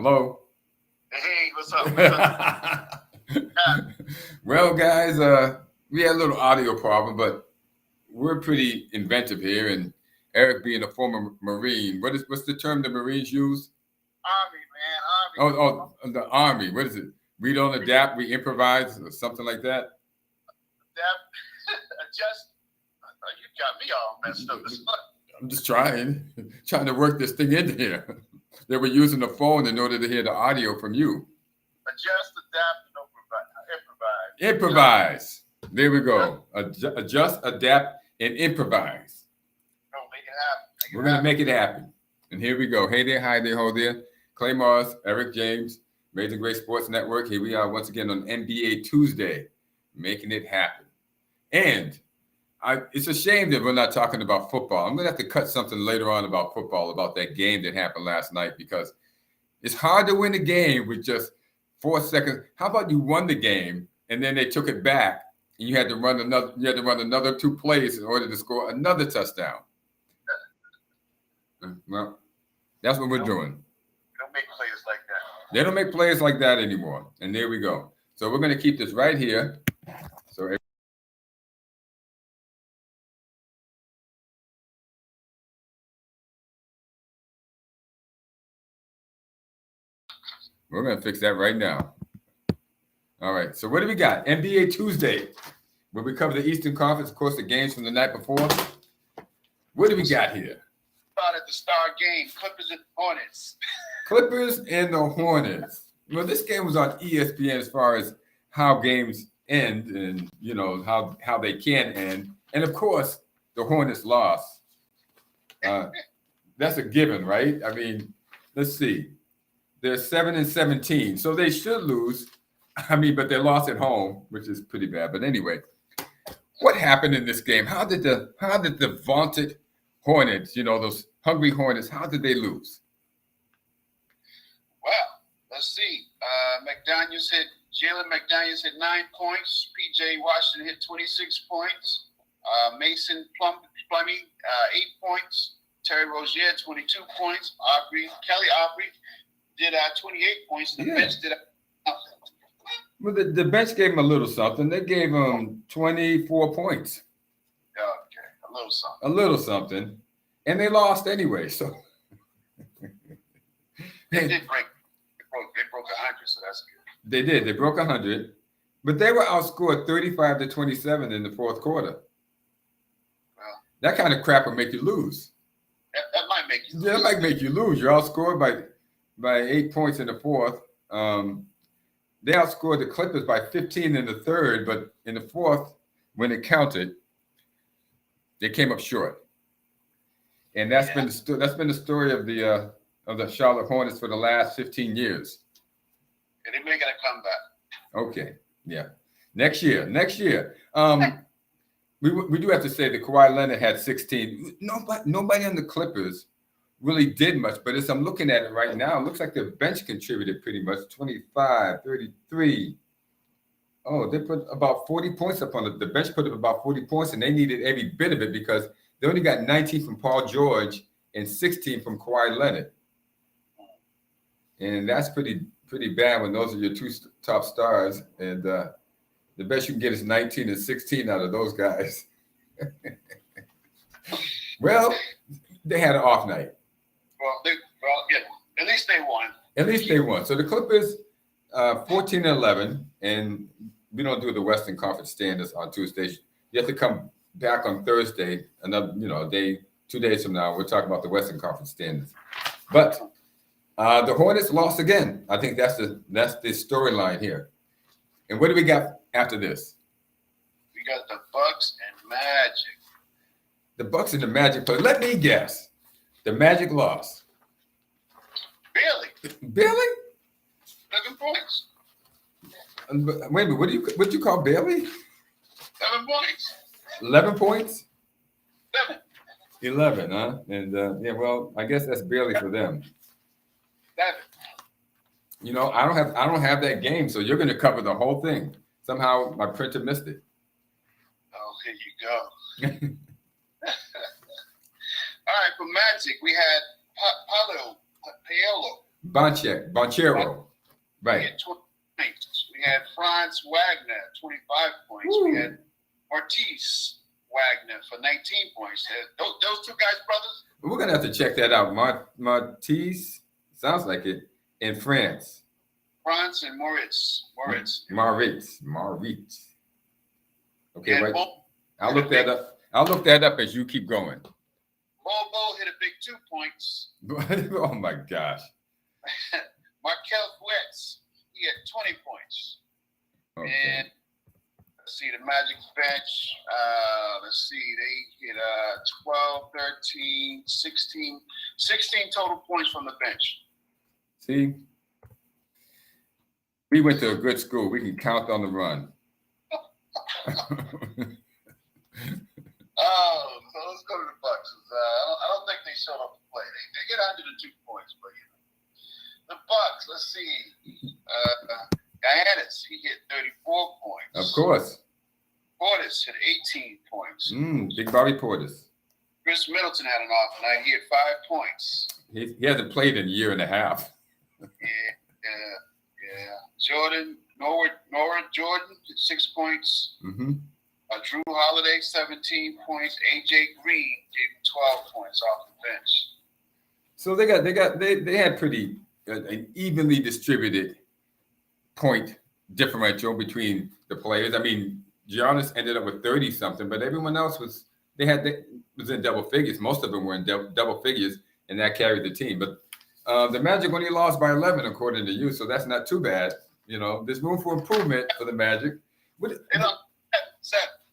Hello? Hey, what's up? Well, guys, we had a little audio problem, but we're pretty inventive here. And Eric, being a former Marine, what's the term the Marines use? Army, man, Army. The Army. What is it? We don't adapt, we improvise, or something like that. Adapt, adjust. You got me all messed up. I'm just trying to work this thing in here. They were using the phone in order to hear the audio from you. Adjust, adapt, and improvise. There we go. Adjust, adapt, and improvise. Oh, make it happen. We're going to make it happen. And here we go. Hey there, hi there, ho there. Clay Mars, Erick James, Amazing Grace SportsNetwork. Here we are once again on NBA Tuesday, making it happen. And it's a shame that we're not talking about football. I'm going to have to cut something later on about football, about that game that happened last night, because it's hard to win a game with just 4 seconds. How about you won the game and then they took it back and you had to run another 2 plays in order to score another touchdown? Well, that's what we're doing. They don't make players like that. They don't make players like that anymore. And there we go. So we're going to keep this right here. So we're going to fix that right now. All right. So what do we got? NBA Tuesday, where we cover the Eastern Conference, of course, the games from the night before. What do we got here? Started the star game, Clippers and Hornets. Clippers and the Hornets. Well, this game was on ESPN as far as how games end and, you know, how they can end. And, of course, the Hornets lost. That's a given, right? I mean, let's see. They're 7-17, so they should lose. I mean, but they lost at home, which is pretty bad. But anyway, what happened in this game? How did the vaunted Hornets, you know, those hungry Hornets, how did they lose? Well, let's see. Jalen McDaniels hit 9 points. P.J. Washington hit 26 points. Mason Plumlee, 8 points. Terry Rozier, 22 points. Kelly Oubre did 28 points. The bench did nothing. Well, the bench gave him a little something. They gave him 24 points. Okay, a little something. A little something. And they lost anyway, so. They broke 100, so that's good. They did. They broke 100. But they were outscored 35-27 in the fourth quarter. Well, that kind of crap will make you lose. That might make you lose. Yeah, that might make you lose. You're outscored by 8 points in the fourth. They outscored the Clippers by 15 in the third, but in the fourth, when it counted, they came up short. And that's been the story of the Charlotte Hornets for the last 15 years. And they're making a comeback. Okay, yeah. Next year. We do have to say that Kawhi Leonard had 16. Nobody on the Clippers really did much, but as I'm looking at it right now, it looks like the bench contributed pretty much, 25, 33. Oh, they put about 40 points up on it. The bench put up about 40 points, and they needed every bit of it because they only got 19 from Paul George and 16 from Kawhi Leonard. And that's pretty bad when those are your 2 top stars. And the best you can get is 19 and 16 out of those guys. Well, they had an off night. Yeah, at least they won. At least they won. So the Clippers, 14-11, and we don't do the Western Conference standings on Tuesdays. You have to come back on Thursday, another, day, 2 days from now. We'll talk about the Western Conference standings. But the Hornets lost again. I think that's the storyline here. And what do we got after this? We got the Bucks and Magic. The Bucks and the Magic play. Let me guess. The Magic lost. Barely? 7 points. Wait a minute. What you call barely? 7 points. 11 points? 11. 11, huh? And well, I guess that's barely for them. 7. I don't have that game, so you're going to cover the whole thing. Somehow my printer missed it. Oh, here you go. All right, for Magic, we had Paolo. Banchero. He Right. had 20 points. We had Franz Wagner, 25 points. Woo. We had Martise Wagner for 19 points. Those two guys, brothers? We're going to have to check that out. Martise, sounds like it, in France. Franz and Moritz. Maritz. Okay, And right. Bobo I'll look that up. I'll look that up as you keep going. hit a big 2 points. Oh, my gosh. Markel Fuetz, he had 20 points. Okay. And let's see, the Magic's bench, they hit 12, 13, 16 total points from the bench. See? We went to a good school. We can count on the run. Oh, so let's go to the Bucks. I don't think they showed up to play. They get 102 points, but the Bucks. Let's see. Giannis, he hit 34 points. Of course. Portis hit 18 points. Big Bobby Portis. Chris Middleton had an off night. He had 5 points. He hasn't played in a year and a half. Yeah. Nora Jordan hit 6 points. Mm-hmm. Drew Holiday, 17 points. AJ Green gave him 12 points off the bench. So they had pretty an evenly distributed point differential between the players. I mean, Giannis ended up with 30 something, but everyone else was in double figures. Most of them were in double figures, and that carried the team. But the Magic only lost by 11, according to you, so that's not too bad. You know, there's room for improvement for the Magic.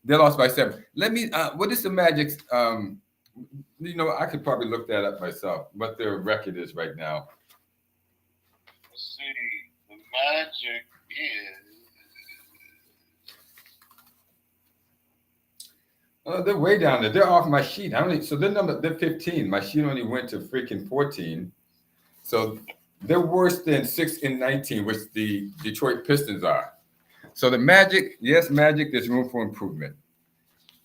They lost by 7. Let me. What is the Magic's? I could probably look that up myself. What their record is right now. Let's see. The Magic is. They're way down there. They're off my sheet. They're 15. My sheet only went to freaking 14. So they're worse than 6 and 19, which the Detroit Pistons are. So the Magic, there's room for improvement.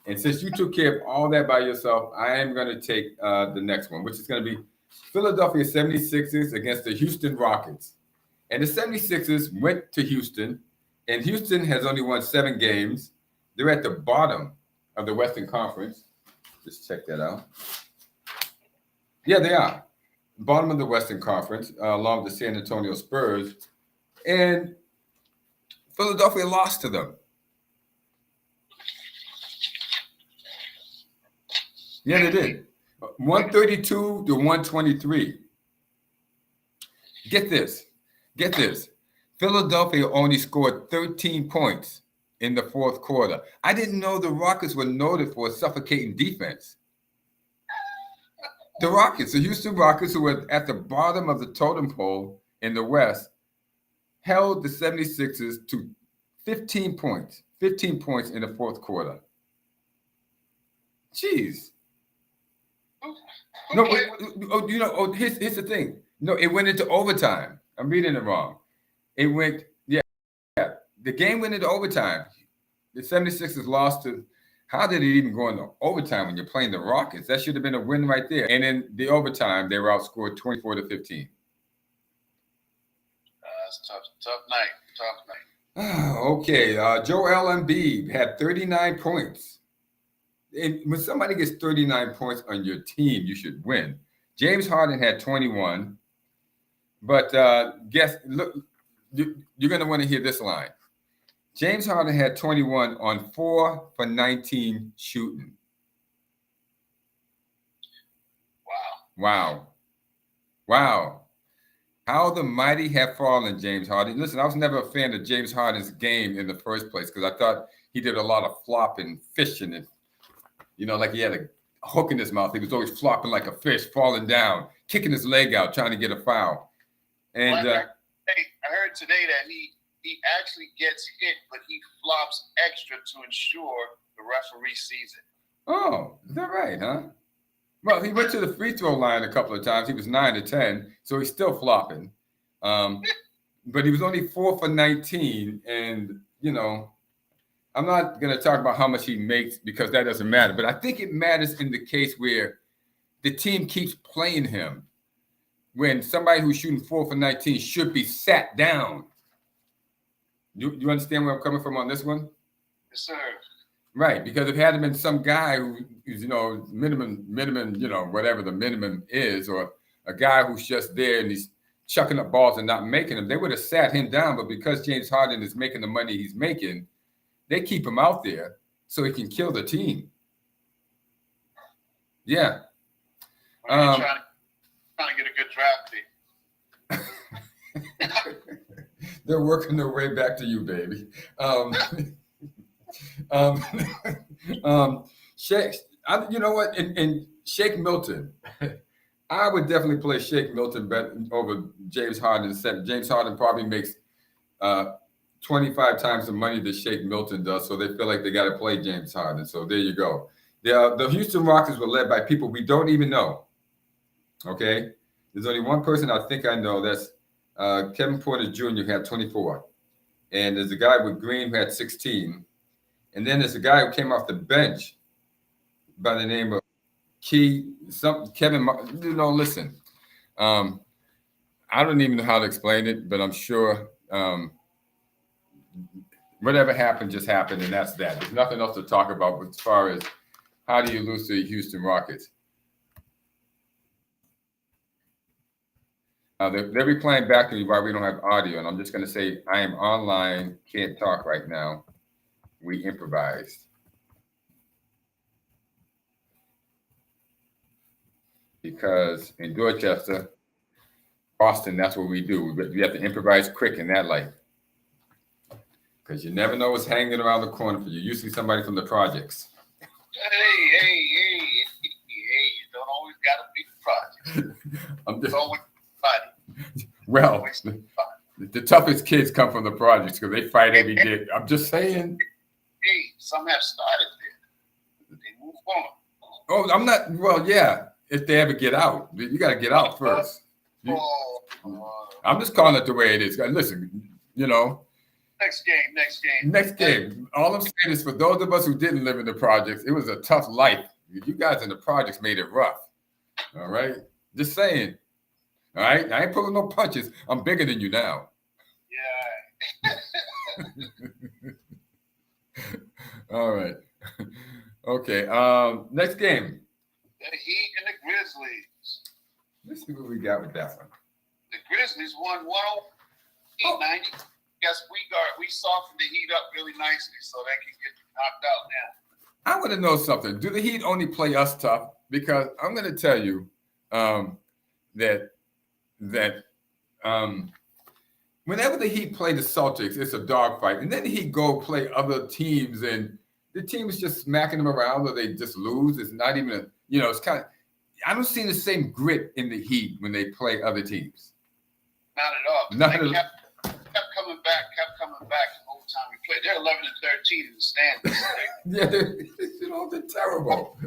And since you took care of all that by yourself, I am going to take the next one, which is going to be Philadelphia 76ers against the Houston Rockets. And the 76ers went to Houston, and Houston has only won 7 games. They're at the bottom of the Western Conference. Just check that out. Yeah, they are. Bottom of the Western Conference, along with the San Antonio Spurs. And Philadelphia lost to them. Yeah, they did. 132 to 123. Get this. Philadelphia only scored 13 points in the fourth quarter. I didn't know the Rockets were noted for a suffocating defense. The Houston Rockets, who were at the bottom of the totem pole in the West, held the 76ers to 15 points in the fourth quarter. Jeez. No, here's the thing. No, it went into overtime. I'm reading it wrong. The game went into overtime. The 76ers lost to, how did it even go into overtime when you're playing the Rockets? That should have been a win right there. And in the overtime, they were outscored 24 to 15. That's tough night. Okay, Joel Embiid had 39 points. And when somebody gets 39 points on your team, you should win. James Harden had 21. But look, you're going to want to hear this line. James Harden had 21 on 4 for 19 shooting. Wow. How the mighty have fallen, James Harden. Listen, I was never a fan of James Harden's game in the first place because I thought he did a lot of flopping, fishing, and, like he had a hook in his mouth. He was always flopping like a fish, falling down, kicking his leg out, trying to get a foul. And I heard today that he actually gets hit, but he flops extra to ensure the referee sees it. Oh, is that right, huh? Well, he went to the free throw line a couple of times. He was 9 to 10, so he's still flopping. But he was only 4 for 19, and, I'm not going to talk about how much he makes because that doesn't matter. But I think it matters in the case where the team keeps playing him. when somebody who's shooting 4 for 19 should be sat down. You understand where I'm coming from on this one? Yes, sir. Right, because if it hadn't been some guy who's, minimum, whatever the minimum is, or a guy who's just there and he's chucking up balls and not making them, they would have sat him down. But because James Harden is making the money he's making, they keep him out there so he can kill the team. Yeah. Trying to get a good draft pick. They're working their way back to you, baby. Shake, you know what? And Shake Milton, I would definitely play Shake Milton better over James Harden. James Harden probably makes 25 times the money that Shake Milton does, so they feel like they got to play James Harden. So there you go. The Houston Rockets were led by people we don't even know. Okay, there's only one person I think I know. That's Kevin Porter Jr. who had 24, and there's a guy with Green who had 16, and then there's a guy who came off the bench by the name of Kevin. Listen, I don't even know how to explain it, but I'm sure whatever happened just happened, and that's that. There's nothing else to talk about as far as how do you lose to the Houston Rockets. They'll be playing back to me while we don't have audio, and I'm just going to say I am online, can't talk right now. We improvised. Because in Dorchester, Boston, that's what we do. We have to improvise quick in that life. Because you never know what's hanging around the corner for you. Usually somebody from the projects. Hey, you don't always got to be the project. I'm just, always somebody. Well, the toughest kids come from the projects because they fight every day. I'm just saying. Hey, some have started there. They move on. Oh, I'm not. Well, yeah. If they ever get out, you got to get out first. I'm just calling it the way it is. Listen, Next game. Next game. All I'm saying is for those of us who didn't live in the projects, it was a tough life. You guys in the projects made it rough. All right? Just saying. All right? I ain't pulling no punches. I'm bigger than you now. Yeah. All right. Okay. Next game. The Heat and the Grizzlies. Let's see what we got with that one. The Grizzlies won 108-90. Guess we softened the Heat up really nicely so they can get knocked out now. I want to know something. Do the Heat only play us tough? Because I'm going to tell you that whenever the Heat play the Celtics, it's a dogfight. And then the Heat go play other teams, and the team is just smacking them around, or they just lose. It's not even it's kind of. I don't see the same grit in the Heat when they play other teams. Not at all. They kept coming back the whole time we played. They're 11-13 in the standings. Yeah, they're terrible.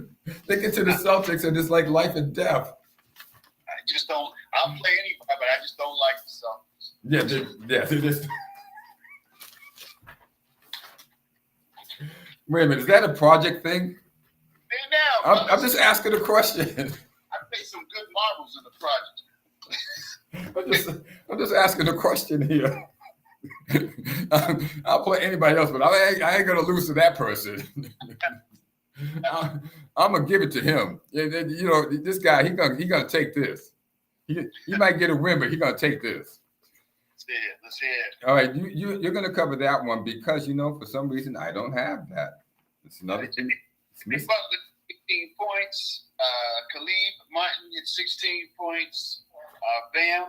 They get to the Celtics and it's like life and death. I just don't. I'll play anybody, but I just don't like the Celtics. Yeah, they're just. Wait a minute, is that a project thing? Now, I'm just asking a question. I play some good marbles in the project. I'm just asking a question here. I'll play anybody else, but I ain't gonna lose to that person. I'm gonna give it to him. This guy, he gonna take this. He might get a win, but he gonna take this. Let's hear it. All right, you're gonna cover that one because for some reason I don't have that. It's another thing. Butler 15 points. Khalid Martin hit 16 points. Bam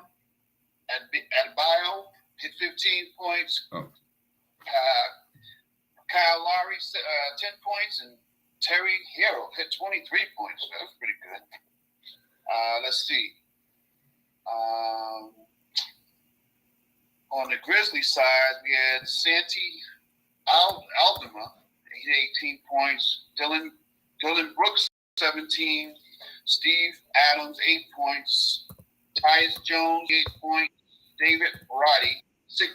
at Bio hit 15 points. Oh. Kyle Lowry 10 points, and Terry Hero hit 23 points. That was pretty good. Let's see. On the Grizzlies side, we had Santi Aldama, he hit 18 points. Dylan Brooks, 17. Steve Adams, 8 points. Tyus Jones, 8 points. David Roddy, 6.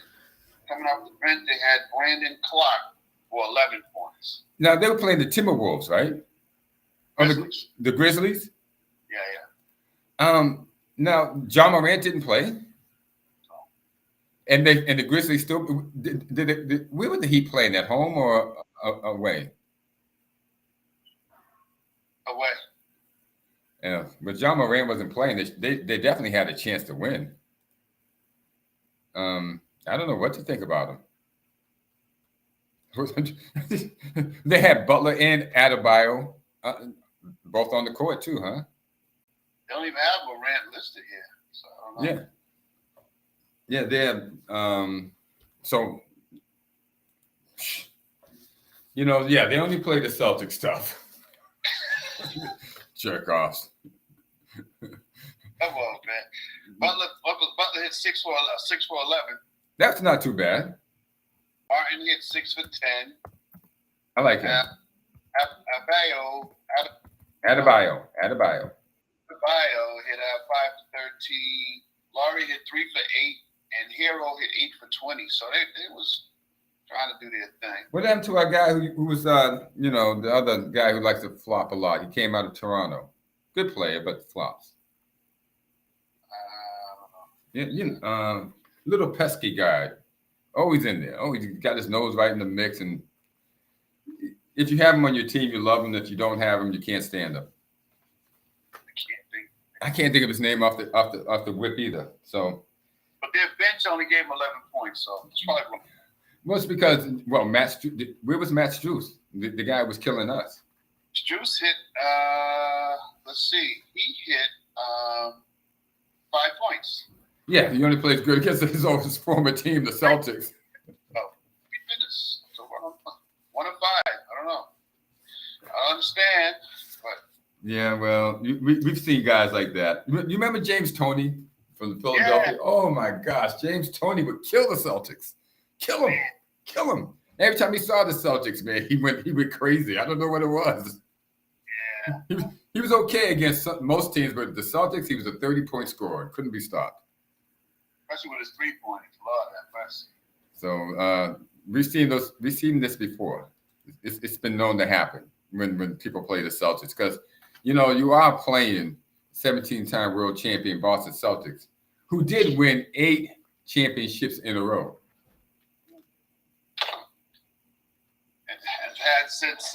Coming off the bench, they had Brandon Clark for 11 points. Now, they were playing the Timberwolves, right? Grizzlies. The Grizzlies? Yeah. Now, John Morant didn't play, and the Grizzlies still where would the Heat playing, at home or away? Away. Yeah, but John Morant wasn't playing. They definitely had a chance to win. I don't know what to think about them. They had Butler and Adebayo both on the court too, huh? They don't even have Morant listed here, so I don't know. Yeah, they have. So, they only play the Celtic stuff. Jerk offs. Come on, man. Butler hit 6 for 11. That's not too bad. Martin hit 6 for 10. I like him. Adebayo hit 5 for 13. Laurie hit 3 for 8, and Hero hit 8 for 20. So they was trying to do their thing. What happened to our guy who was, the other guy who likes to flop a lot? He came out of Toronto. Good player, but flops. I don't know. Little pesky guy. Always in there. Always got his nose right in the mix. And if you have him on your team, you love him. If you don't have him, you can't stand him. I can't think of his name off the whip either. So, but their bench only gave him 11 points, so it's probably wrong. Well, it's because where was Matt Strus? The guy was killing us. Strus hit. Let's see. He hit 5 points. Yeah, he only plays good against his former team, the Celtics. Oh, 3 minutes. So 1 of 5. I don't know. I understand, but yeah, well, we've seen guys like that. You remember James Toney from Philadelphia? Yeah. Oh my gosh, James Toney would kill the Celtics, kill him. Every time he saw the Celtics, man, he went crazy. I don't know what it was. Yeah, he was okay against most teams, but the Celtics, he was a 30-point scorer, couldn't be stopped. Especially with his 3-pointers, Lord have mercy. So we've seen this before. It's been known to happen when people play the Celtics, because you are playing 17-time world champion Boston Celtics, who did win 8 championships in a row. And have had since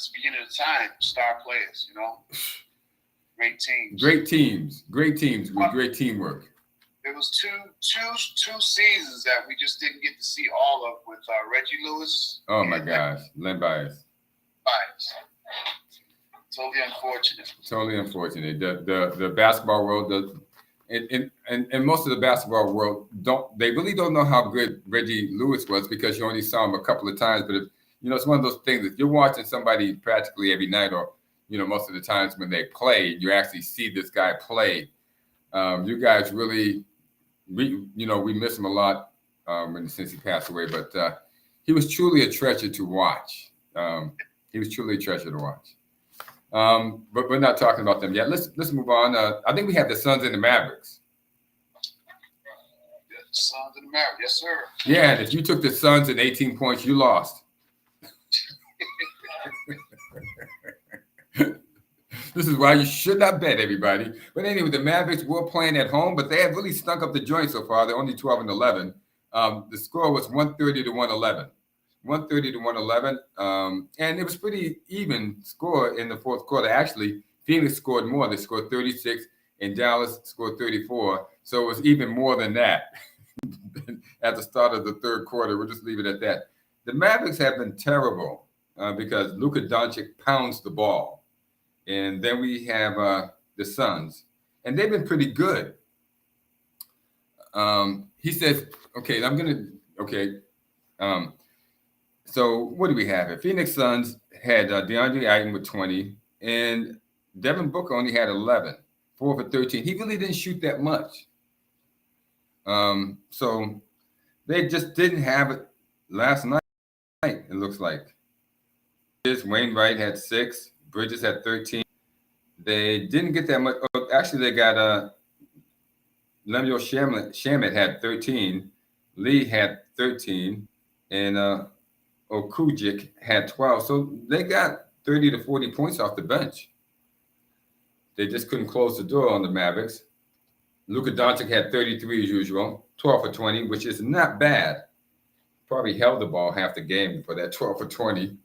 the beginning of time, star players, Great teams with great teamwork. There was two seasons that we just didn't get to see all of with Reggie Lewis. Oh my gosh, Len Bias. Totally unfortunate. The basketball world and most of the basketball world really don't know how good Reggie Lewis was, because you only saw him a couple of times. But it's one of those things that you're watching somebody practically every night, or most of the times when they play, you actually see this guy play. You guys really, we miss him a lot since he passed away. But he was truly a treasure to watch. But we're not talking about them yet. Let's move on. I think we have the Suns and the Mavericks. The Suns and the Mavericks, yes, sir. Yeah, and if you took the Suns at 18 points, you lost. This is why you should not bet, everybody. But anyway, the Mavericks were playing at home, but they have really stunk up the joint so far. They're only 12-11. The score was 130-111. 130-111. And it was pretty even score in the fourth quarter. Actually, Phoenix scored more. They scored 36, and Dallas scored 34. So it was even more than that at the start of the third quarter. We'll just leave it at that. The Mavericks have been terrible because Luka Doncic pounds the ball. And then we have the Suns, and they've been pretty good. He says, so what do we have here? Phoenix Suns had DeAndre Ayton with 20, and Devin Booker only had 11, 4 for 13. He really didn't shoot that much. So they just didn't have it last night, it looks like. Wainwright had 6. Bridges had 13. They didn't get that much. Actually, they got Lemuel Shamet had 13. Lee had 13. And Okujic had 12. So they got 30 to 40 points off the bench. they just couldn't close the door on the Mavericks. Luka Doncic had 33 as usual, 12 for 20, which is not bad. Probably held the ball half the game for that 12 for 20.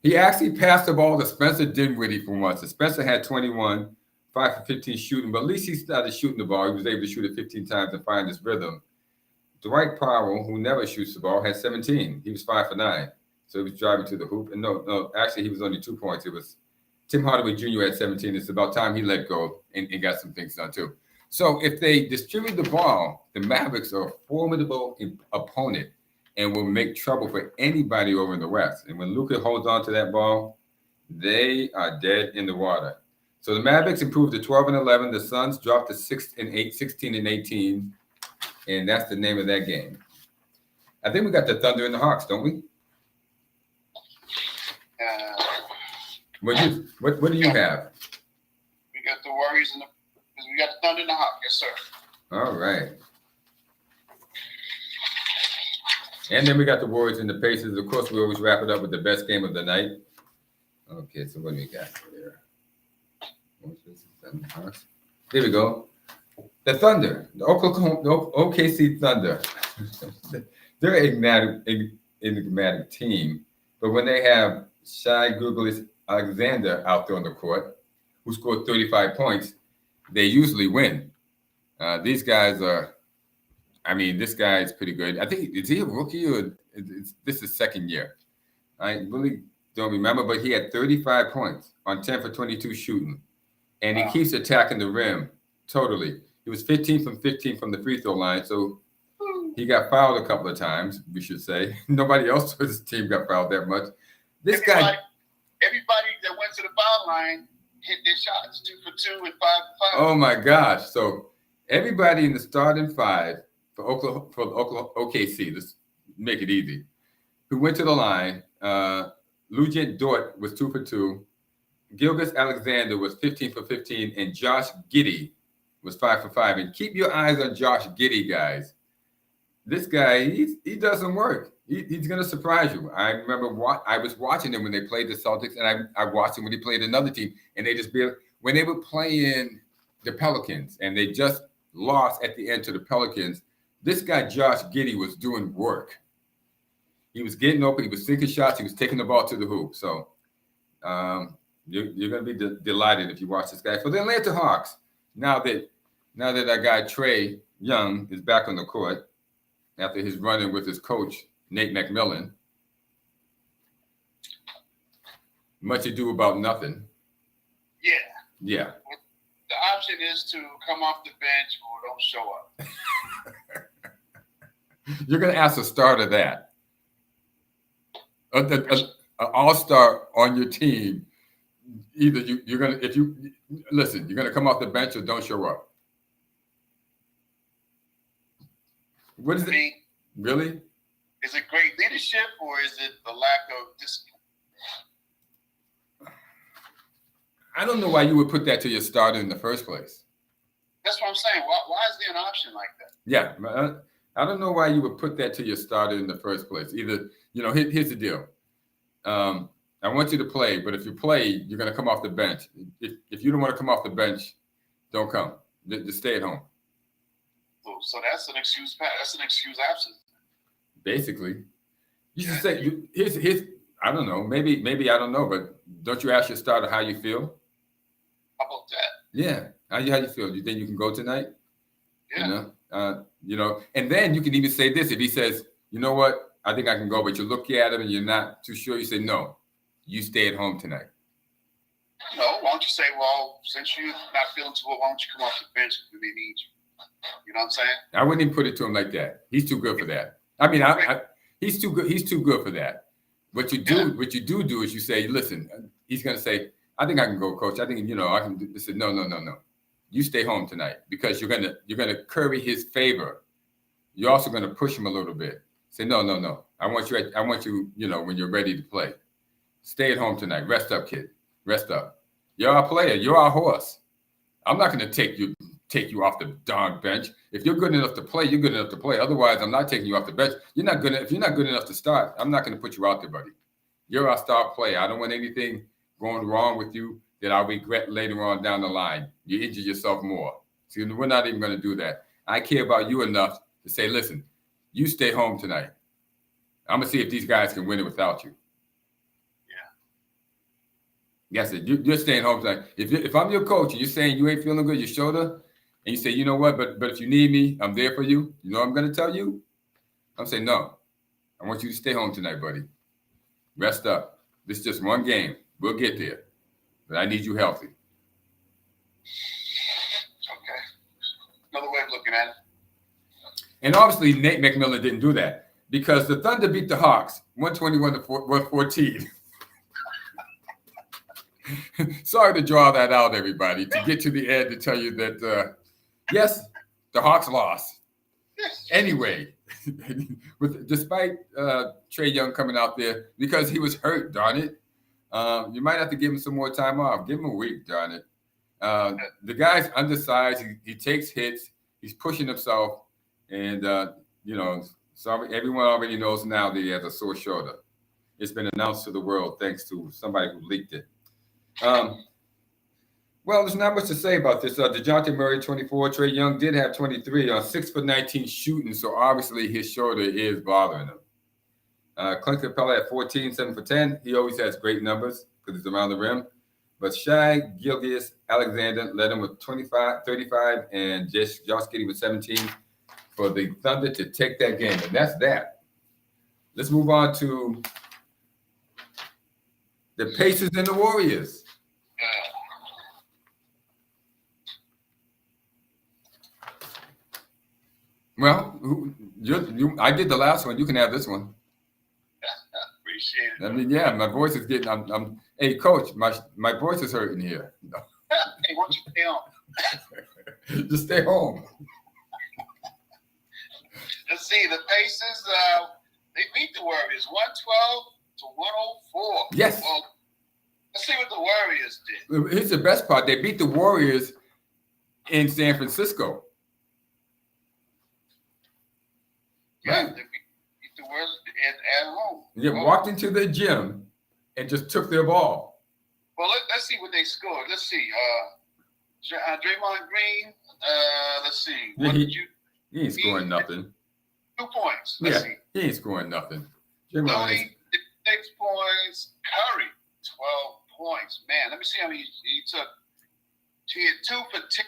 He actually passed the ball to Spencer Dinwiddie for once. And Spencer had 21, 5 for 15 shooting, but at least he started shooting the ball. He was able to shoot it 15 times and find his rhythm. Dwight Powell, who never shoots the ball, had 17. He was 5 for 9. So he was driving to the hoop. And no, actually, he was only 2 points. It was Tim Hardaway Jr. at 17. It's about time he let go and got some things done, too. So if they distribute the ball, the Mavericks are a formidable opponent and will make trouble for anybody over in the West. And when Luka holds on to that ball, they are dead in the water. So the Mavericks improved to 12 and 11. The Suns dropped to 16 and 18. And that's the name of that game. I think we got the Thunder and the Hawks, don't we? What do you have? We got the Warriors and we got the Thunder and the Hawks. Yes, sir. All right. And then we got the Warriors and the Pacers. Of course, we always wrap it up with the best game of the night. Okay, so what do we got there? Here we go. The Thunder, the OKC Thunder. They're an enigmatic team, but when they have Shai Gilgeous-Alexander out there on the court, who scored 35 points, they usually win. These guys are. I mean, this guy is pretty good. I think, is he a rookie or this is second year? I really don't remember, but he had 35 points on 10 for 22 shooting. And he keeps attacking the rim totally. He was 15 from 15 from the free throw line, so he got fouled a couple of times, we should say. Nobody else on his team got fouled that much. Everybody that went to the foul line hit their shots, 2 for 2 and 5 for 5. Oh, my gosh. So everybody in the starting five, for OKC, let's make it easy, who went to the line, Luguent Dort was 2 for 2, Gilgeous-Alexander was 15 for 15, and Josh Giddey was 5 for 5. And keep your eyes on Josh Giddey, guys. This guy, he does some work. He's going to surprise you. I remember I was watching him when they played the Celtics, and I watched him when he played another team. And when they were playing the Pelicans, and they just lost at the end to the Pelicans, this guy, Josh Giddey, was doing work. He was getting open. He was sinking shots. He was taking the ball to the hoop. So you're going to be delighted if you watch this guy. For the Atlanta Hawks, now that our guy Trae Young is back on the court after his run-in with his coach, Nate McMillan, much ado about nothing. Yeah. The option is to come off the bench or don't show up. You're going to ask a starter that. An all-star on your team. Either you're going to, you're going to come off the bench or don't show up. What is it? Really? Is it great leadership or is it the lack of discipline? I don't know why you would put that to your starter in the first place. That's what I'm saying. Why is there an option like that? Yeah. I don't know why you would put that to your starter in the first place. Either, here's the deal. I want you to play, but if you play, you're going to come off the bench. If you don't want to come off the bench, don't come. Just stay at home. So that's an excuse. That's an excuse absence. Basically, you should say, here's. I don't know. Maybe I don't know, but don't you ask your starter how you feel? How about that? Yeah. How you feel? Do you think you can go tonight? Yeah. And then you can even say this. If he says, you know what, I think I can go, but you look at him and you're not too sure, you say, no, you stay at home tonight. No, why don't you say, well, since you're not feeling too well, why don't you come off the bench if they need you? You know what I'm saying? I wouldn't even put it to him like that. He's too good for that. I mean, he's too good. He's too good for that. What you do is you say, listen, he's going to say, I think I can go, coach. I think, I can do this. No. You stay home tonight because you're going to curry his favor. You're also going to push him a little bit. Say, no. I want you, when you're ready to play. Stay at home tonight. Rest up, kid. Rest up. You're our player. You're our horse. I'm not going to take you off the darn bench. If you're good enough to play, you're good enough to play. Otherwise, I'm not taking you off the bench. If you're not good enough to start, I'm not going to put you out there, buddy. You're our star player. I don't want anything going wrong with you that I'll regret later on down the line. You injure yourself more. See, we're not even going to do that. I care about you enough to say, listen, you stay home tonight. I'm going to see if these guys can win it without you. Yes, you're staying home tonight. If I'm your coach and you're saying you ain't feeling good, your shoulder, and you say, you know what, but if you need me, I'm there for you. You know what I'm going to tell you? I'm saying, no, I want you to stay home tonight, buddy. Rest up. This is just one game. We'll get there. But I need you healthy. Okay. Another way of looking at it. And obviously, Nate McMillan didn't do that because the Thunder beat the Hawks 121-114. Sorry to draw that out, everybody, to get to the end to tell you that, yes, the Hawks lost. Anyway, despite Trae Young coming out there because he was hurt, darn it, you might have to give him some more time off. Give him a week, darn it. The guy's undersized. He takes hits. He's pushing himself. And, so everyone already knows now that he has a sore shoulder. It's been announced to the world thanks to somebody who leaked it. Well, there's not much to say about this. DeJounte Murray, 24. Trae Young did have 23 on 6 for 19 shooting, so obviously his shoulder is bothering him. Clint Capella at 14, 7 for 10. He always has great numbers because he's around the rim. But Shai Gilgeous-Alexander led him with 25, 35, and Josh Giddey with 17 for the Thunder to take that game. And that's that. Let's move on to the Pacers and the Warriors. Well, I did the last one. You can have this one. Appreciate it. I mean, yeah, my voice is getting. Hey, Coach, my voice is hurting here. Hey, why don't you stay home? Just stay home. Let's see. The Pacers, they beat the Warriors 112-104. Yes. Well, let's see what the Warriors did. Here's the best part. They beat the Warriors in San Francisco. Yeah, Right. they beat the Warriors at home. They walked into the gym and just took their ball. Well, let's see what they scored. Let's see. Draymond Green, let's see. Yeah, What did you? He ain't scoring nothing. 2 points. Let's see. He ain't scoring nothing. Looney, 6 points. Curry, 12 points. Man, let me see how many he took. He had 2 for 10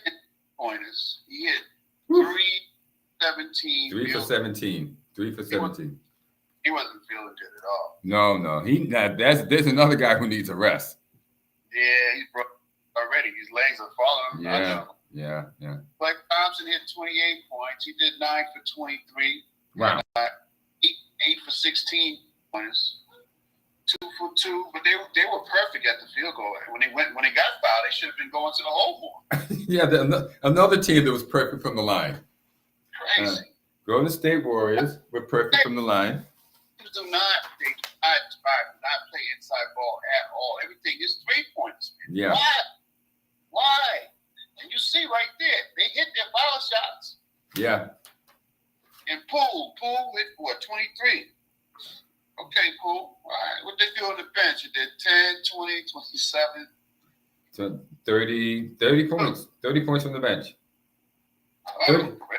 pointers. He hit 3-17. 3 for 17. 3 for 17. He wasn't feeling good at all. No. There's another guy who needs a rest. Yeah, he's broke already. His legs are falling. Yeah. Blake Thompson hit 28 points. He did 9 for 23. Wow. 8 for 16 points. 2 for 2, but they were perfect at the field goal. When they got fouled, they should have been going to the hole more. Yeah, another team that was perfect from the line. Crazy. Golden State Warriors were perfect from the line. Do not play inside ball at all. Everything is 3 points. Yeah. Why? And you see right there, they hit their foul shots. Yeah. And Poole hit what, 23. Okay, Poole. All right. What they do on the bench? You did 10, 20, 27. So 30 points. 30 points from the bench.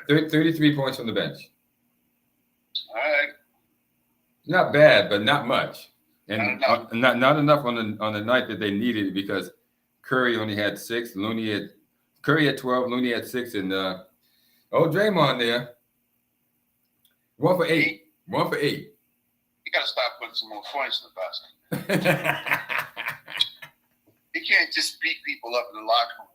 33 points from the bench. All right. Not bad, but not much. And not enough on the night that they needed it because Curry only had 6. Curry had 12. Looney had 6. And Draymond there. 1 for 8. 1 for 8. You got to stop putting some more points in the basket. You can't just beat people up in the locker room.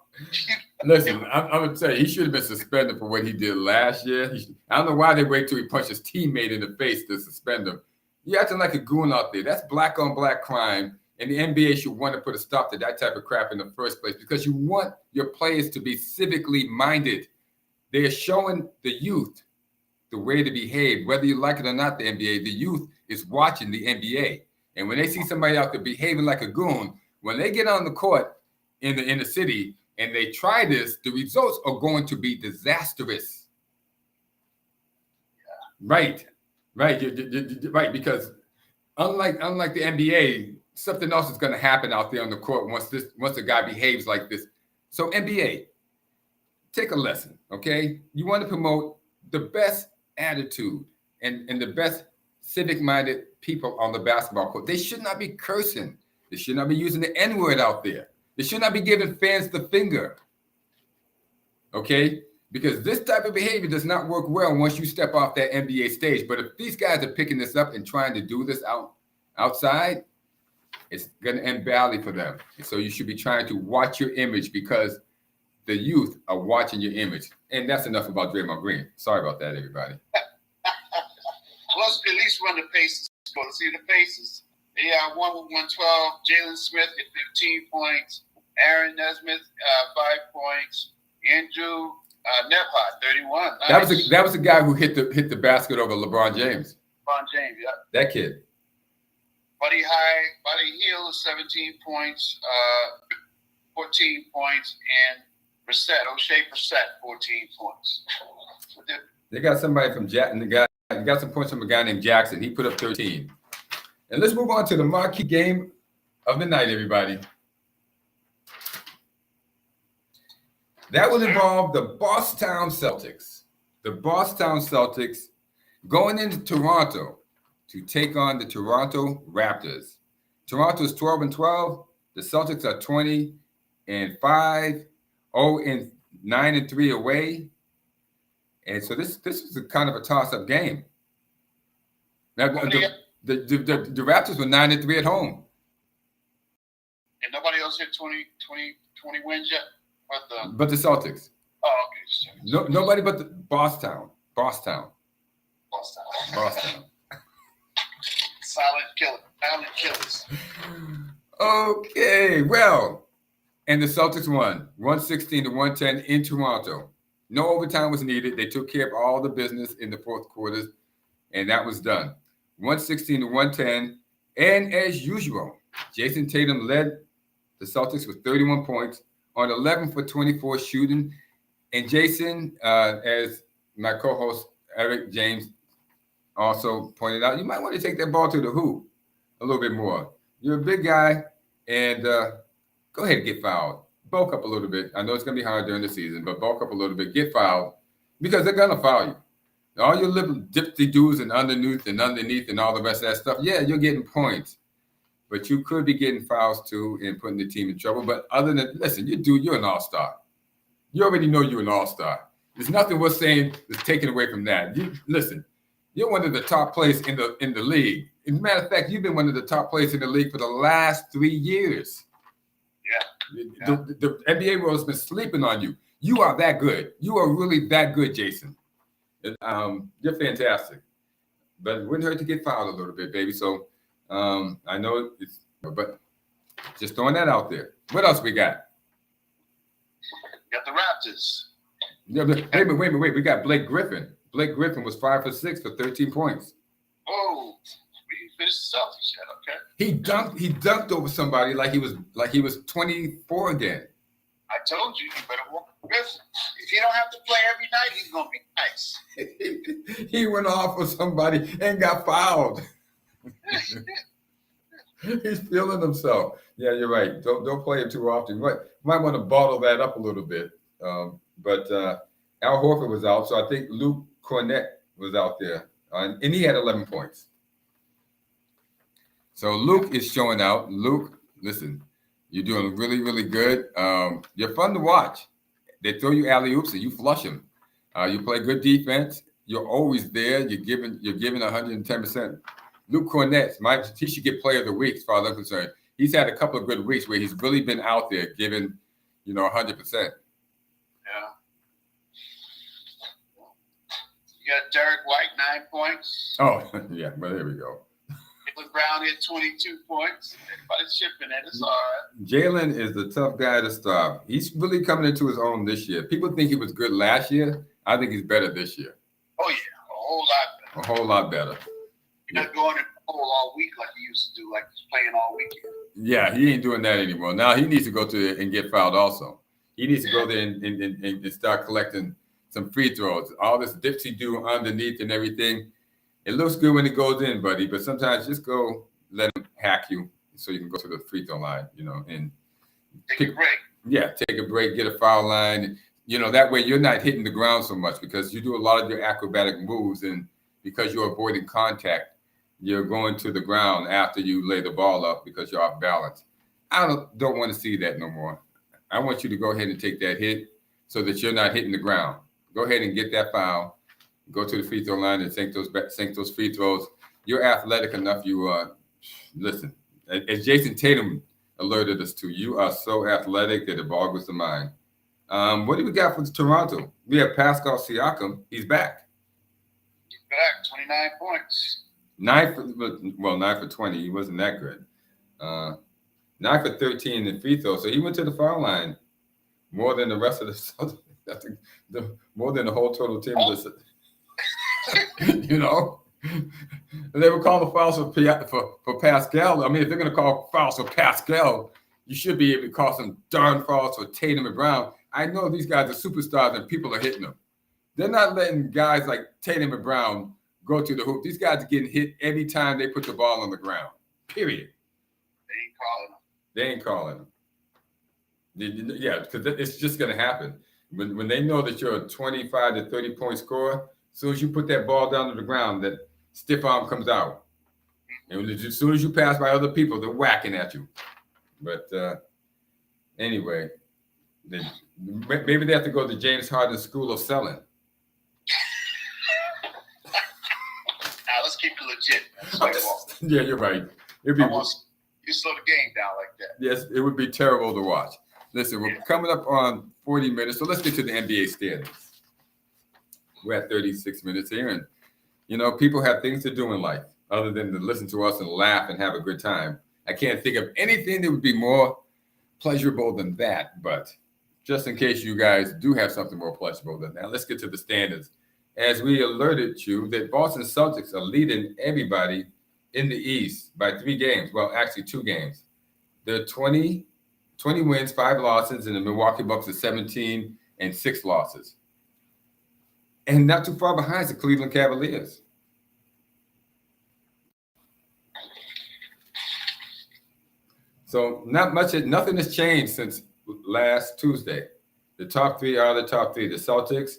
Listen, I'm going to tell you, he should have been suspended for what he did last year. I don't know why they wait till he punched his teammate in the face to suspend him. You're acting like a goon out there. That's black on black crime. And the NBA should want to put a stop to that type of crap in the first place because you want your players to be civically minded. They are showing the youth the way to behave, whether you like it or not, the NBA. The youth is watching the NBA. And when they see somebody out there behaving like a goon, when they get on the court in the city and they try this, the results are going to be disastrous. Yeah. Right, because unlike the NBA, something else is going to happen out there on the court once the guy behaves like this. So NBA, take a lesson, okay? You want to promote the best attitude and the best civic-minded people on the basketball court. They should not be cursing. They should not be using the N-word out there. They should not be giving fans the finger, okay? Because this type of behavior does not work well once you step off that NBA stage. But if these guys are picking this up and trying to do this outside, it's going to end badly for them. And so you should be trying to watch your image because the youth are watching your image. And that's enough about Draymond Green. Sorry about that, everybody. Let's at least run the Pacers. Let's see the Pacers. They are 1-1-12. Jalen Smith at 15 points. Aaron Nesmith, 5 points. Andrew Nebhart, 31. Nice. That was the guy who hit the basket over LeBron James. LeBron James, yeah. That kid. Buddy Hield is 17 points, 14 points, and O'Shea Brissett, 14 points. They got somebody from Jackson. They got some points from a guy named Jackson. He put up 13. And let's move on to the marquee game of the night, everybody. That will involve the Boston Celtics. The Boston Celtics going into Toronto to take on the Toronto Raptors. Toronto is 12-12. The Celtics are 20-5, 0-9-3 away. And so this is a kind of a toss-up game. Now, the Raptors were 9-3 at home. And nobody else hit 20 wins yet? But the Celtics. Oh, okay. Nobody but the Boston. Silent killers. Okay, well, and the Celtics won 116-110 in Toronto. No overtime was needed. They took care of all the business in the fourth quarters, and that was done. 116-110. And as usual, Jason Tatum led the Celtics with 31 points on 11 for 24 shooting. And Jason, as my co-host Erick James also pointed out, you might want to take that ball to the hoop a little bit more. You're a big guy, and go ahead and get fouled. Bulk up a little bit. I know it's going to be hard during the season, but bulk up a little bit. Get fouled because they're going to foul you. All your little dipsy-doos and underneath and all the rest of that stuff, yeah, you're getting points. But you could be getting fouls too and putting the team in trouble. But other than, listen, you're an all-star. You already know you're an all-star. There's nothing we're saying that's taken away from that. Listen, you're one of the top players in the league. As a matter of fact, you've been one of the top players in the league for the last 3 years. Yeah. The NBA world has been sleeping on you. You are that good. You are really that good, Jason. You're fantastic. But it wouldn't hurt to get fouled a little bit, baby. So I know but just throwing that out there. What else we got? Got the Raptors. Yeah, wait. We got Blake Griffin. Blake Griffin was 5 for 6 for 13 points. Oh, we finished the Celtics yet, okay. He dunked over somebody like he was 24 again. I told you better walk Griffin. If you don't have to play every night, he's gonna be nice. He went off with somebody and got fouled. He's feeling himself. Yeah, you're right. Don't play him too often. You might want to bottle that up a little bit. But Al Horford was out, so I think Luke Cornett was out there, and he had 11 points. So Luke is showing out. Luke, listen, you're doing really, really good. You're fun to watch. They throw you alley-oops and you flush them. You play good defense. You're always there. You're giving 110%. Luke Cornett, he should get Player of the Week as far as I'm concerned. He's had a couple of good weeks where he's really been out there giving, 100%. Yeah. You got Derek White, 9 points. Oh, yeah, but there we go. Jaylen Brown hit 22 points. Everybody's shipping it. It's all right. Jalen is the tough guy to stop. He's really coming into his own this year. People think he was good last year. I think he's better this year. Oh, yeah, a whole lot better. A whole lot better. You're not going in the hole all week like he used to do, like he's playing all weekend. Yeah, he ain't doing that anymore. Now he needs to go to and get fouled also. He needs to go there and start collecting some free throws. All this dipsy-do underneath and everything. It looks good when it goes in, buddy, but sometimes just go let him hack you so you can go to the free throw line, and take a break. Yeah, take a break, get a foul line. That way you're not hitting the ground so much because you do a lot of your acrobatic moves, and because you're avoiding contact, you're going to the ground after you lay the ball up because you're off balance. I don't want to see that no more. I want you to go ahead and take that hit so that you're not hitting the ground. Go ahead and get that foul. Go to the free throw line and sink those free throws. You're athletic enough. Listen, as Jason Tatum alerted us to, you are so athletic that it boggles the mind. What do we got for Toronto? We have Pascal Siakam. He's back. He's back, 29 points. 9 for 20. He wasn't that good. 9 for 13 in free throws. So he went to the foul line more than the rest of the more than the whole total team. And they were calling fouls for Pascal. I mean, if they're going to call fouls for Pascal, you should be able to call some darn fouls for Tatum and Brown. I know these guys are superstars and people are hitting them. They're not letting guys like Tatum and Brown go to the hoop. These guys are getting hit every time they put the ball on the ground. Period. They ain't calling them. Yeah, because it's just going to happen. When they know that you're a 25 to 30 point scorer, as soon as you put that ball down to the ground, that stiff arm comes out. And as soon as you pass by other people, they're whacking at you. But anyway, maybe they have to go to James Harden's School of Selling. Let's keep it legit. Yeah, you're right. You slow the game down like that. Yes, it would be terrible to watch. Listen, we're coming up on 40 minutes, so let's get to the NBA standings. We're at 36 minutes here, and people have things to do in life other than to listen to us and laugh and have a good time. I can't think of anything that would be more pleasurable than that, but just in case you guys do have something more pleasurable than that, let's get to the standings. As we alerted you that Boston Celtics are leading everybody in the East by 3 games. Well, actually 2 games. They're 20 wins, 5 losses, and the Milwaukee Bucks are 17 and 6 losses. And not too far behind is the Cleveland Cavaliers. So nothing has changed since last Tuesday. The top 3 are the top 3, the Celtics,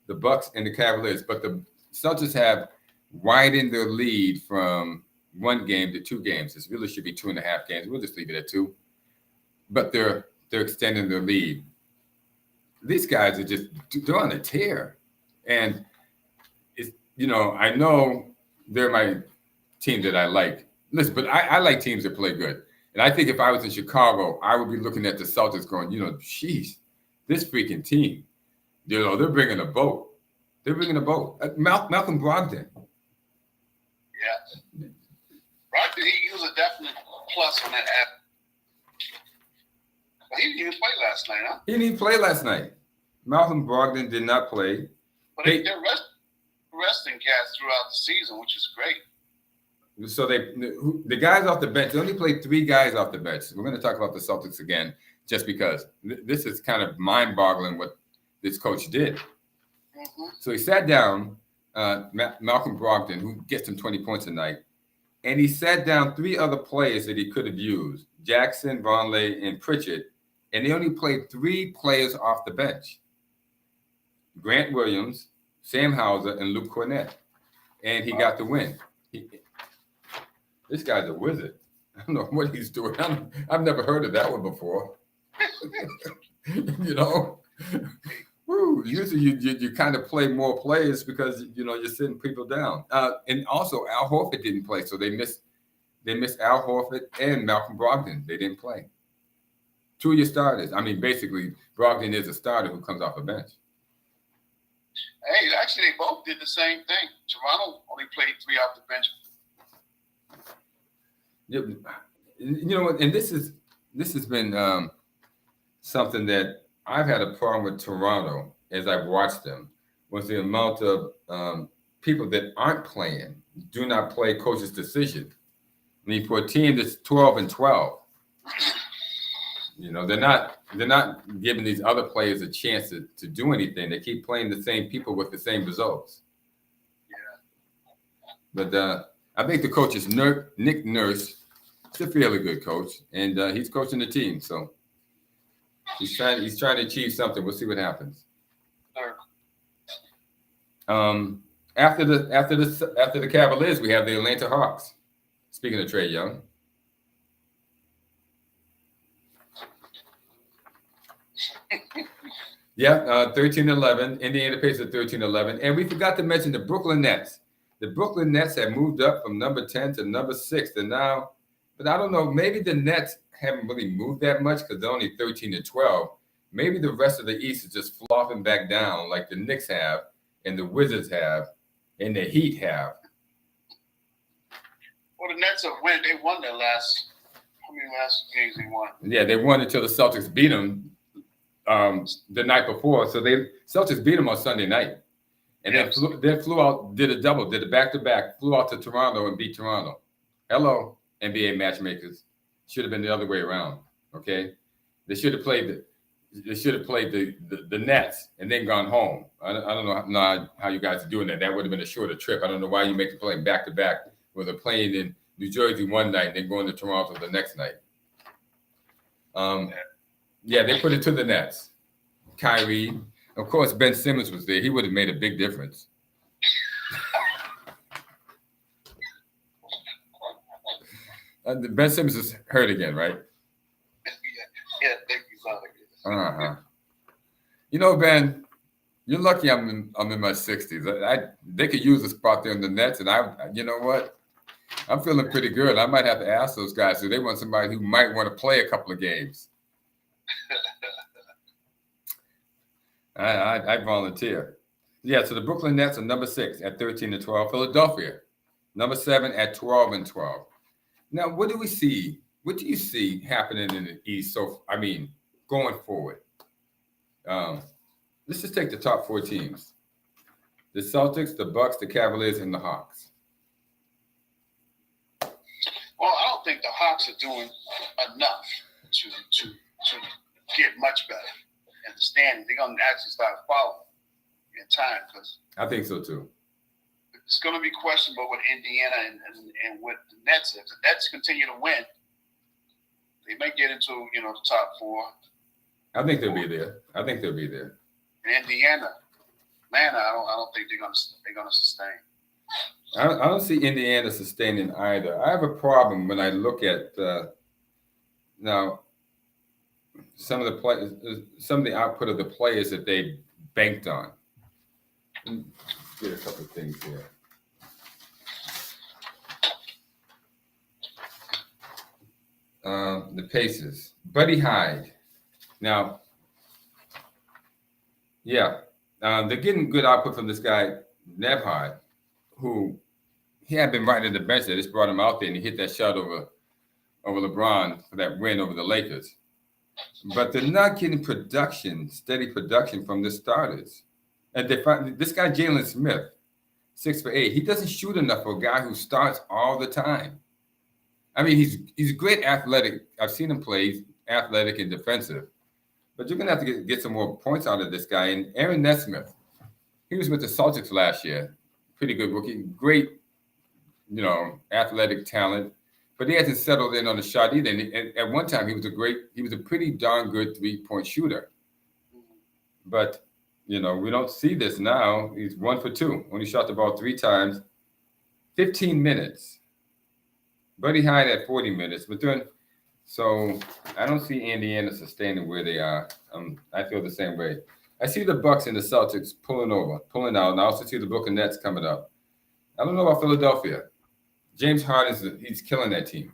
the Bucks, and the Cavaliers. But the Celtics have widened their lead from 1 game to 2 games. This really should be 2.5 games. We'll just leave it at 2. But they're extending their lead. These guys are they're on a tear. And I know they're my team that I like. Listen, but I like teams that play good. And I think if I was in Chicago, I would be looking at the Celtics going, geez, this freaking team, they're bringing a boat. They're bringing a boat. Malcolm Brogdon. Yeah. Brogdon, he was a definite plus on that app. But he didn't even play last night, huh? He didn't even play last night. Malcolm Brogdon did not play. But they're resting cats throughout the season, which is great. So the guys off the bench, they only played 3 guys off the bench. We're going to talk about the Celtics again, just because this is kind of mind-boggling what this coach did. Mm-hmm. So he sat down Malcolm Brogdon, who gets him 20 points a night, and he sat down 3 other players that he could have used, Jackson, Vonleh, and Pritchard, and they only played 3 players off the bench, Grant Williams, Sam Hauser, and Luke Cornett, and he got the win. This guy's a wizard. I don't know what he's doing. I've never heard of that one before. Woo, usually you kind of play more players because you're sitting people down. And also Al Horford didn't play, so they missed Al Horford and Malcolm Brogdon. They didn't play. 2 of your starters. I mean, basically, Brogdon is a starter who comes off a bench. Hey, actually, they both did the same thing. Toronto only played 3 off the bench. And this has been something that I've had a problem with Toronto as I've watched them, was the amount of people that aren't playing, do not play coach's decision. I mean, for a team that's 12-12, they're not giving these other players a chance to do anything. They keep playing the same people with the same results. Yeah. But I think the coach is Nick Nurse He's a fairly good coach, and he's coaching the team. So he's trying to achieve something. We'll see what happens. Sure. After the Cavaliers, we have the Atlanta Hawks. Speaking of Trae Young. Yeah, 13-11. Indiana Pacers 13-11. And we forgot to mention the Brooklyn Nets. The Brooklyn Nets have moved up from number 10 to number 6. And now, but I don't know, maybe the Nets haven't really moved that much because they're only 13-12. Maybe the rest of the East is just flopping back down like the Knicks have and the Wizards have and the Heat have. Well, the Nets have won. They won their last games they won? Yeah, they won until the Celtics beat them the night before. So Celtics beat them on Sunday night. And then flew out, did a double, did a back-to-back, flew out to Toronto and beat Toronto. Hello, NBA matchmakers. Should have been the other way around, okay? They should have played the Nets and then gone home. I don't know how you guys are doing that. That would have been a shorter trip. I don't know why you make the play back-to-back where they're playing in New Jersey one night and then going to Toronto the next night. Yeah, they put it to the Nets. Kyrie. Of course, Ben Simmons was there. He would have made a big difference. Ben Simmons is hurt again, right? Yeah, thank you, You know, Ben, you're lucky I'm in my 60s. They could use a spot there in the Nets, and you know what? I'm feeling pretty good. I might have to ask those guys if they want somebody who might want to play a couple of games. I volunteer. Yeah, so the Brooklyn Nets are number 6 at 13-12. Philadelphia, number 7 at 12-12. Now, what do we see? What do you see happening in the East? So, I mean, going forward, let's just take the top 4 teams: the Celtics, the Bucks, the Cavaliers, and the Hawks. Well, I don't think the Hawks are doing enough to get much better in the standings. They're going to actually start falling in time because I think so too. It's going to be questionable with Indiana and with the Nets. If the Nets continue to win, they may get into the top 4. I think they'll be there. And Indiana, man, I don't think they're going to sustain. I don't see Indiana sustaining either. I have a problem when I look at now some of the output of the players that they banked on. Let me get a couple of things here. The Pacers, Buddy Hyde. Now, yeah, they're getting good output from this guy Nebhard, who he had been right in the bench. They just brought him out there and he hit that shot over LeBron for that win over the Lakers. But they're not getting steady production from the starters. And this guy Jalen Smith, 6 for 8, he doesn't shoot enough for a guy who starts all the time. I mean, he's great athletic. I've seen him play. He's athletic and defensive. But you're going to have to get some more points out of this guy. And Aaron Nesmith, he was with the Celtics last year. Pretty good rookie. Great, athletic talent. But he hasn't settled in on the shot either. And at one time, he was a pretty darn good 3-point shooter. But, we don't see this now. He's 1 for 2. Only shot the ball 3 times. 15 minutes. Buddy Hyde at 40 minutes. So I don't see Indiana sustaining where they are. I feel the same way. I see the Bucks and the Celtics pulling out. And I also see the Brooklyn Nets coming up. I don't know about Philadelphia. James Harden, he's killing that team.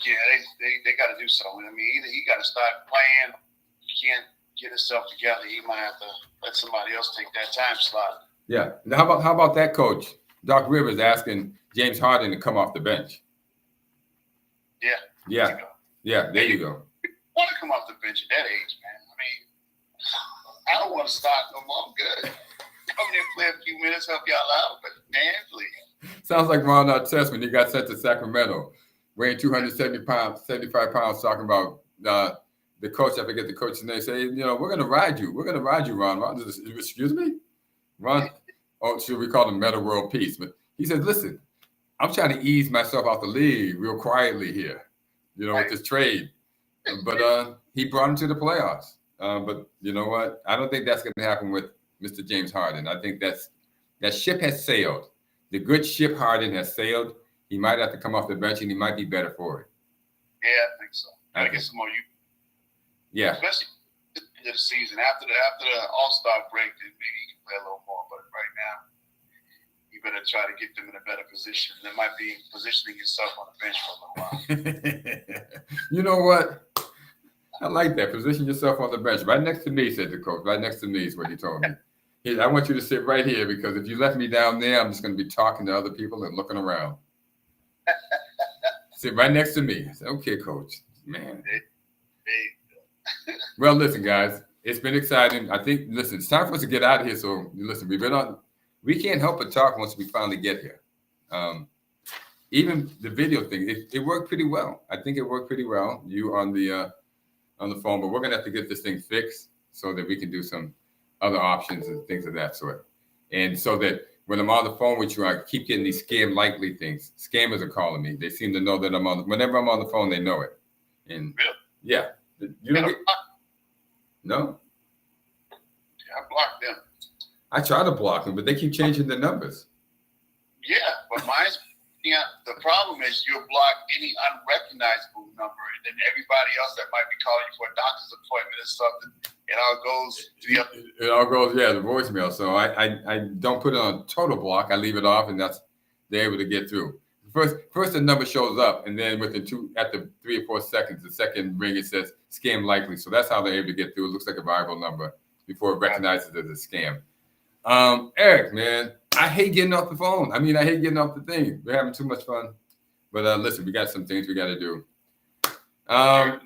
Yeah, they got to do something. I mean, either he got to start playing, he can't get himself together. He might have to let somebody else take that time slot. Yeah. Now, how about that coach, Doc Rivers, asking James Harden to come off the bench? Yeah. There you go. I want to come off the bench at that age, man. I mean, I don't want to start no more. I'm good. Come in and play a few minutes, help y'all out, but man, please. Sounds like Ron Artest when he got sent to Sacramento, weighing 275 pounds, talking about the coach. I forget the coach's name. Say, we're going to ride you. We're going to ride you, Ron. Ron, excuse me? Ron, should we call him Meta World Peace? But he said, listen, I'm trying to ease myself out the league real quietly here, with this trade. But he brought him to the playoffs. But you know what? I don't think that's going to happen with Mr. James Harden. I think that ship has sailed. The good ship Harden has sailed. He might have to come off the bench, and he might be better for it. Yeah, I think so. I get some more. Yeah. Especially in the season after the All-Star break, then maybe he can play a little more. But right now, you better try to get them in a better position. That might be positioning yourself on the bench for a little while. You know what? I like that. Position yourself on the bench. Right next to me, said the coach. Right next to me is what he told me. I want you to sit right here because if you left me down there, I'm just going to be talking to other people and looking around. Sit right next to me. I said, okay, coach. Man. Well, listen, guys. It's been exciting. I think, listen, it's time for us to get out of here. So, listen, we can't help but talk once we finally get here. Even the video thing, it worked pretty well. I think it worked pretty well. You on the phone, but we're going to have to get this thing fixed so that we can do some other options and things of that sort. And so that when I'm on the phone with you, I keep getting these scam likely things. Scammers are calling me. They seem to know that whenever I'm on the phone, they know it. And really? Yeah. You don't get, no? Yeah, I blocked them. I try to block them, but they keep changing their numbers. Yeah, but mine's the problem is you'll block any unrecognizable number, and then everybody else that might be calling you for a doctor's appointment or something, it all goes to the other. It all goes, the voicemail. So I don't put it on total block. I leave it off, and they're able to get through. First the number shows up, and then after 3 or 4 seconds, the second ring it says scam likely. So that's how they're able to get through. It looks like a viable number before it recognizes it as a scam. Eric, man, I hate getting off the phone. I hate getting off the thing. We're having too much fun. But listen, we got some things we got to do.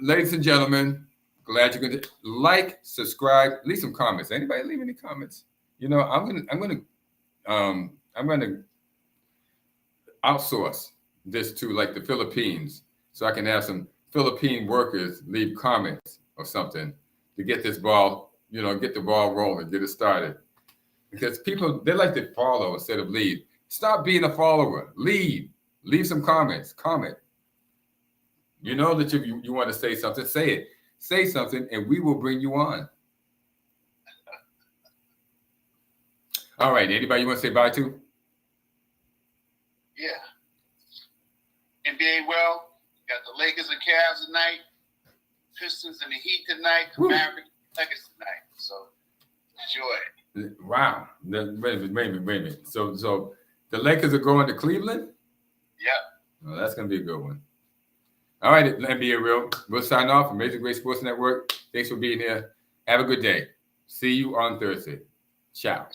Ladies and gentlemen, glad you're going to like, subscribe, leave some comments. Anybody leave any comments? I'm gonna outsource this to like the Philippines, so I can have some Philippine workers leave comments or something to get this ball, get the ball rolling, get it started. Because people, they like to follow instead of lead. Stop being a follower. Lead. Leave some comments. Comment. You know that you want to say something, say it. Say something, and we will bring you on. All right. Anybody you want to say bye to? Yeah. NBA, got the Lakers and Cavs tonight, Pistons and the Heat tonight, Mavericks and Nuggets tonight. So enjoy it. Wow. Wait a minute. So the Lakers are going to Cleveland? Yep. Well, that's going to be a good one. All right, NBA Real. We'll sign off. Amazing Grace Sports Network. Thanks for being here. Have a good day. See you on Thursday. Ciao.